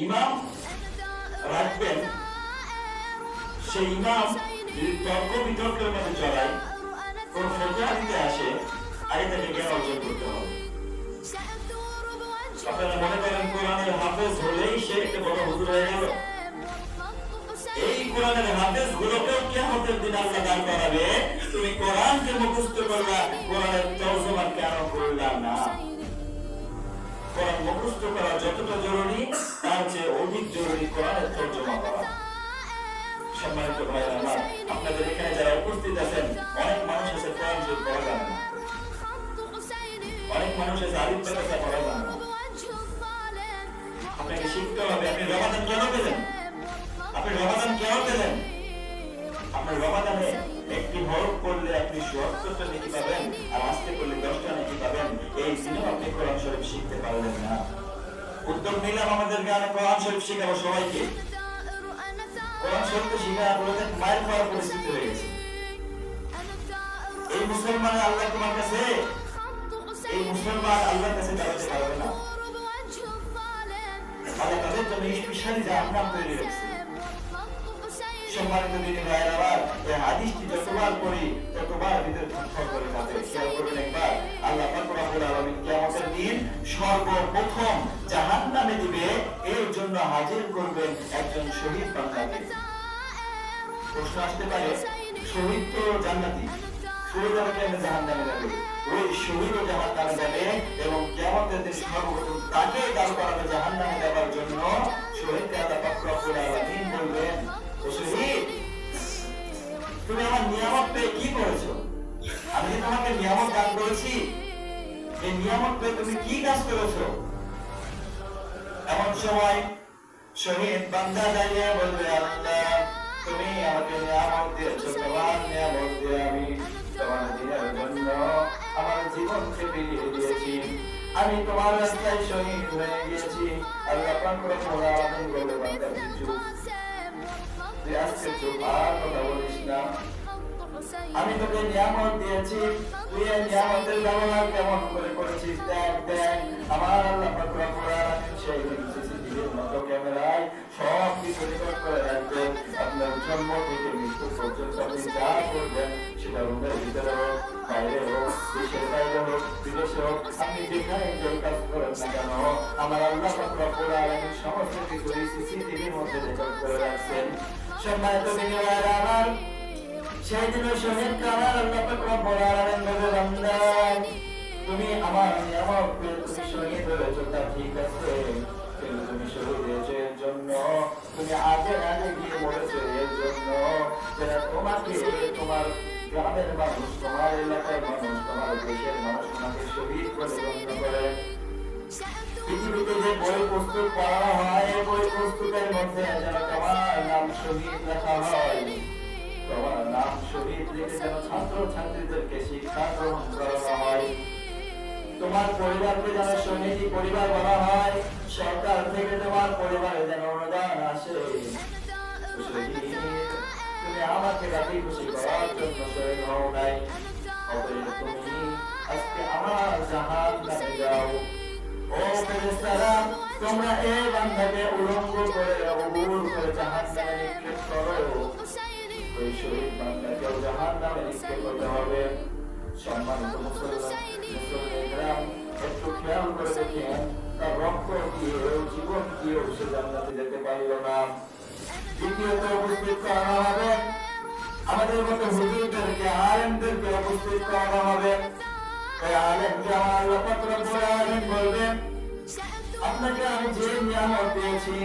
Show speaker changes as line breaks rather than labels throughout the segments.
ইমাম রাখবেন, সেই ইমাম যদি তর্ক বিতর্কের মধ্যে চড়ায়, কোন ফতোয়া দিতে আসে, আগে তাকে জ্ঞান অর্জন করতে হবে। আপনারা মনে করেন কোরআনের হাফেজ হলেই সে একটা বড় হুজুর হয়ে গেল? এই কোরআনের হাফেজ গুলোকেও কিয়ামতের দিন আল্লাহ দান করাবে, তুমি কোরআনকে মুখস্থ করবা, কোরআনের তরজমা কেন করলা না? কোরআন মুখস্থ করা যতটা জরুরি, তার চেয়ে অধিক জরুরি কোরআনের তরজমা করা। সম্মানিত ভাইরা আমার, আপনাদের এখানে যারা উপস্থিত আছেন, অনেক মানুষ আছে কোরআন শরীফ পড়া জানে না, অনেক মানুষ আছে আলিফ বে তা পড়া জানে না। আপনাকে শিখতে হবে। আপনি রমাদান কেন পেলেন? আপনি রমাদান কেন পেলেন? আপনার রমাদানে একটি হরফ করলে আপনি ৭৪টা নেকি পাবেন, আর আস্তে করলে 10টা নেকি পাবেন। এই দিনেও আপনি কোরআন শরীফ শিখতে পারলেন না। উদ্যোগ নিলাম আমাদের গ্রামে কোরআন শরীফ শেখাবো সবাইকে। কোরআন শরীফ শিখা বলতে মায়ের খাওয়ার পরিস্থিতি হয়ে গেছে। এই মুসলমান আল্লাহ তোমার কাছে, এই মুসলমান আল্লাহর কাছে দাঁড়াতে পারবে না। আল্লাহ তাদের জন্য স্পেশালি জাহান্নাম তৈরি করেছে। সম্মানিত দিনী ভাইরা আমার, এই হাদিসটি যতবার পড়ি ততবার ভিতরে ঠকঠক করে কাঁপে। খেয়াল করবেন একবার, আল্লাহ পাক রব্বুল আলামিন কিয়ামতের দিন সর্বপ্রথম জাহান্নামে দিবে, এর জন্য হাজির করবেন একজন শহীদ বান্দাকে। প্রশ্ন আসতে পারে, শহীদ তো জান্নাতি, শহীদ আর কেন জাহান্নামে যাবে? ওই শহীদও জাহান্নামে যাবে এবং কিয়ামতের দিন সর্বপ্রথম তাকে দাঁড় করাবে জাহান্নামে যাবার জন্য। শহীদকে আল্লাহ পাক রব্বুল আলামিন বলবেন, শহীদ, তুমি আমার নিয়ামত পেয়ে কি করেছো? আমি যে তোমাকে নিয়ামত দান করেছি, এই নিয়ামত পেয়ে তুমি কি কাজ করেছো? এমন সময় শহীদ বান্দা দাঁড়িয়ে বলবে, আল্লাহ, তুমি আমাকে নিয়ামত দিয়েছো, তোমার নিয়ামত দিয়ে আমি তোমার দিনের জন্য আমার জীবনকে বিলিয়ে দিয়েছি, আমি তোমার রাস্তায় শহীদ হয়ে গিয়েছি। আল্লাহ পাক রব্বুল আলামিন বলবে, বান্দা চুপ, তুই আজকে চুপ, আর কথা বলিস না। আমি তোকে নিয়ামত দিয়েছি, তুই এই নিয়ামতের ব্যবহার কেমন করে করেছিস দেখ দেখ। আমার আল্লাহ পাক রব্বুল আলামিন সেই সিসিটিভির মতো ক্যামেরায় সব কিছু রেকর্ড করে রাখবেন। আপনার জন্ম থেকে মৃত্যু পর্যন্ত আপনি যা করবেন, সেটা রুমের ভিতরে হোক, বাইরে হোক, দেশের বাইরে হোক, বিদেশে হোক, আপনি যেখানে যে কাজ করেন না কেন, আমার আল্লাহ পাক রব্বুল আলামিন সমস্ত কিছু এই সিসিটিভির মধ্যে রেকর্ড করে রাখছেন। সম্মানিত দিনী ভাইরা আমার, সেই দিন শহীদ কামাল আল্লাহ পাক রব্বুল আলামিন বলে, বান্দা, তুমি আমার নিয়ামত পেয়ে তুমি শহীদ হয়েছো, তা ঠিক আছে, কিন্তু তুমি শহীদ হয়েছো এর জন্য, তুমি আগে আগে গিয়ে মরেছো এর জন্য, যারা তোমাকে, তোমার গ্রামের মানুষ, তোমার এলাকার মানুষ, তোমার দেশের মানুষ তোমাকে শহীদ বলে গণ্য করে। পৃথিবীতে যে বই প্রস্তুত করা হয়, এই বই প্রস্তুতের মধ্যে যেন তোমার নাম শহীদ লেখা হয়, তোমার নাম শহীদ লিখে যেন ছাত্র ছাত্রীদেরকে শিক্ষা গ্রহণ করানো হয়, তোমার পরিবারকে যেন শহীদ পরিবার বলা হয়, সরকার থেকে তোমার পরিবারে যেন অনুদান আসে। তুমি আমাকে রাজি খুশি করার জন্য শহীদ হও নাই, অতএব তুমি আজকে আমার জাহান্নামে যাও। ও ফেরেশতারা, তোমরা এই বান্দাকে উলঙ্গ করে অবুর করে জাহান্নামে নিক্ষেপ করো। ওই শহীদ বান্দাকেও জাহান্নামে নিক্ষেপ করতে হবে। সম্মানিত মুসলমান, একটু খেয়াল করে দেখেন, তার রক্ত দিয়ে, জীবন দিয়েও সে জান্নাতে যেতে পারল না। দ্বিতীয়ত উপস্থিত করানো হবে আমাদের মতো হুজুরদেরকে, আলেমদেরকে উপস্থিত করানো হবে। ওই আলেমকে আমার আল্লাহ পাক রব্বুল আলামিন বলবেন, আপনাকে আমি যে নিয়ামত দিয়েছি,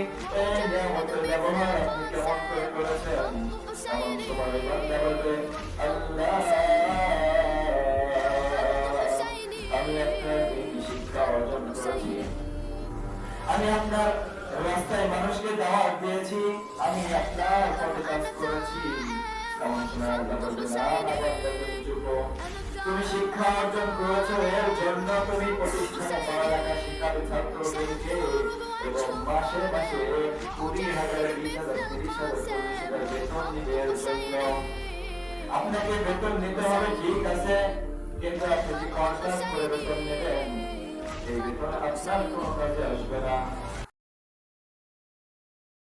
এই নিয়ামতের ব্যবহার আপনি কেমন করে করেছেন? এমন সময় বান্দা বলবে, আল্লাহ, আমি আপনার শিক্ষা অর্জন করেছি, আমি আপনার রাস্তায় মানুষকে দাওয়াত দিয়েছি, আমি আপনার পথে কাজ করেছি। এমন সময় আল্লাহ বলবে, না বান্দা, তুমি চুপ, তুমি শিক্ষা অর্জন করেছো, এর জন্য তুমি প্রতিষ্ঠানে পড়ালেখা শিক্ষার্থী ছাত্রদেরকে এবং মাসে মাসে 20,000, 20,000, 30,000, 40,000 বেতন দিবে। এর জন্য আপনাকে বেতন নিতে হবে, ঠিক আছে, কিন্তু আপনি যে কন্ট্রাক্ট করে বেতন নেবেন, এই বেতন আপনার কোনো কাজে আসবে না।